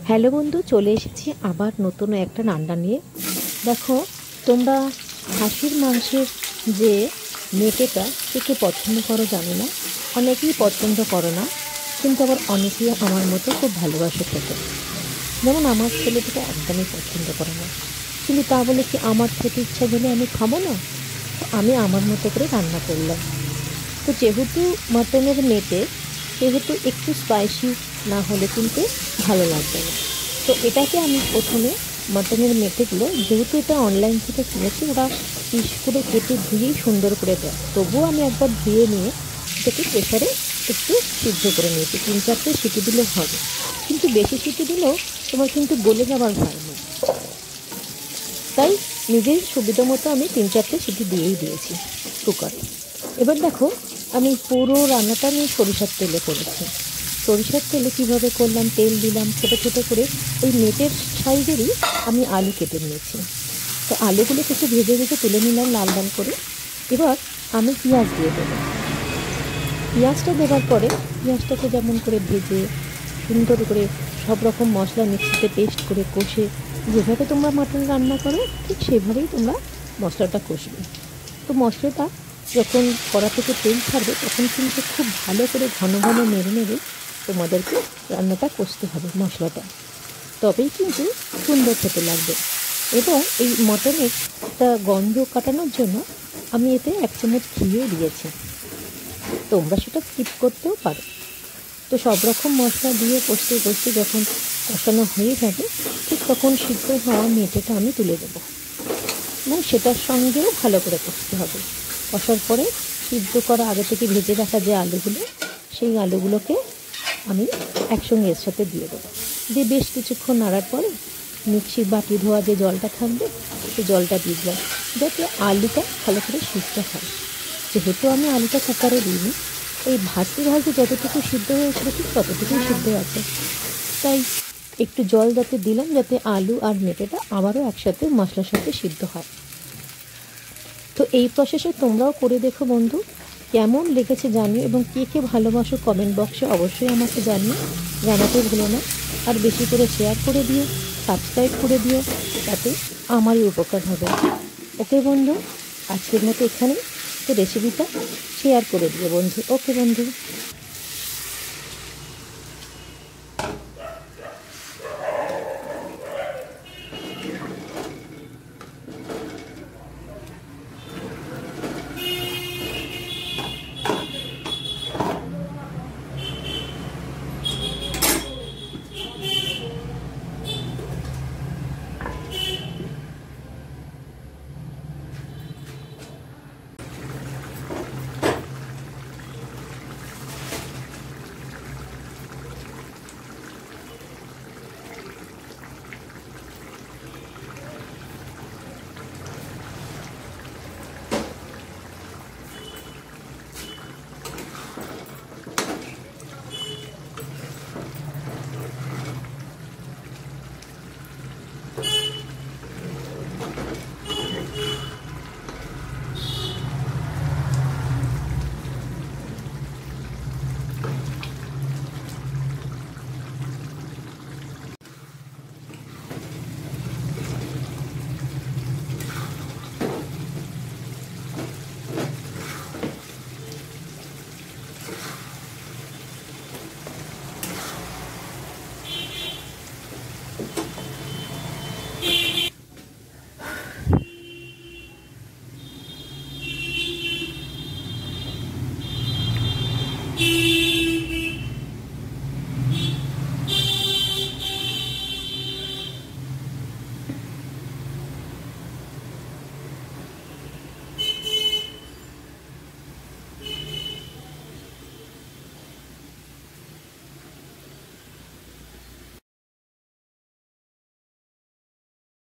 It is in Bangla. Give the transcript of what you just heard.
হ্যালো বন্ধু, চলে এসেছি আবার নতুন একটা রান্না নিয়ে। দেখো, তোমরা খাসির মাংসের যে মেটেটা কে পছন্দ করো জানি না, অনেকেই পছন্দ করো না, কিন্তু আবার অনেকেই আমার মতো খুব ভালোবাসে খেতে। যেমন আমার ছেলেটাকে একদমই পছন্দ করে না, কিন্তু তা বলে কি আমার খেতে ইচ্ছা গেলে আমি খাবো না? তো আমি আমার মতো করে রান্না করলাম। তো যেহেতু মাটনের মেটে, সেহেতু একটু স্পাইসি না হলে কিন্তু ভালো লাগবে না। তো এটাকে আমি প্রথমে মাটনের মেটেগুলো, যেহেতু এটা অনলাইন থেকে কিনেছি, ওরা পিস করে কেটে ধুয়েই সুন্দর করে দেয়, তবুও আমি একবার ধুয়ে নিয়ে এটাকে প্রেশারে একটু সিদ্ধ করে নিয়েছি। 3-4টে সিটি দিলেও হবে, কিন্তু বেশি সিটি দিলেও তোমার কিন্তু গলে যাবার ভয় নেই। তাই নিজের সুবিধা মতো আমি 3-4টে সিটি দিয়েই দিয়েছি কুকারে। এবার দেখো, আমি পুরো রান্নাটা আমি সরিষার তেলে করেছি। সরিষার তেলে কীভাবে করলাম, তেল দিলাম, ছোটো ছোটো করে ওই মেটের সাইজেরই আমি আলু কেটে নিয়েছি। তো আলুগুলো একটু ভেজে ভেজে তুলে নিলাম লাল লাল করে। এবার আমি পেঁয়াজ দিয়ে দেবো। পেঁয়াজটা দেওয়ার পরে পেঁয়াজটাকে যেমন করে ভেজে সুন্দর করে সব রকম মশলা মিক্সিতে পেস্ট করে কষে, যেভাবে তোমরা মাটন রান্না করো ঠিক সেভাবেই তোমরা মশলাটা কষবে। তো মশলাটা যখন কড়া থেকে তেল ছাড়বে, তখন কিন্তু খুব ভালো করে ঘন ঘন নেড়ে নেড়ে তোমাদেরকে রান্নাটা কষতে হবে মশলাটা, তবেই কিন্তু সুন্দর খেতে লাগবে। এবং এই মটনের একটা গন্ধ কাটানোর জন্য আমি এতে 1 চামচ ঘিও দিয়েছি, তোমরা সেটা স্কিপ করতেও পারো। তো সব রকম মশলা দিয়ে কষতে কষতে যখন কষানো হয়ে যাবে, ঠিক তখন সিদ্ধ হওয়া মেটেটা আমি তুলে দেবো এবং সেটার সঙ্গেও ভালো করে কষতে হবে। কষার পরে সিদ্ধ করা আগে থেকে ভেজে রাখা যে আলুগুলো, সেই আলুগুলোকে আমি একসঙ্গে এর সাথে দিয়ে দেবো। দিয়ে বেশ কিছুক্ষণ নাড়ার পরে মিক্সির বাটি ধোয়া যে জলটা থাকবে, সেই জলটা দিয়ে দিলাম, যাতে আলুটা ভালো করে সিদ্ধ হয়। যেহেতু আমি আলুটা কুকারে দিইনি, এই ভাজতে ভাজতে যতটুকু সিদ্ধ হয়েছিল ঠিক ততটুকুই সিদ্ধ আছে। তাই একটু জল যাতে দিলাম, যাতে আলু আর মেটেটা আবারও একসাথে মশলার সাথে সিদ্ধ হয়। তো এই প্রসেসে তোমরাও করে দেখো বন্ধু, কেমন লেগেছে জানিও, এবং কে কে ভালোবাসো কমেন্ট বক্সে অবশ্যই আমাকে জানাতে ভুলো না। আর বেশি করে শেয়ার করে দিও, সাবস্ক্রাইব করে দিও, তাতে আমারই উপকার হবে। ওকে বন্ধু, আজকের মতো এখানেই তো রেসিপিটা শেয়ার করে দিও বন্ধু। ওকে বন্ধু।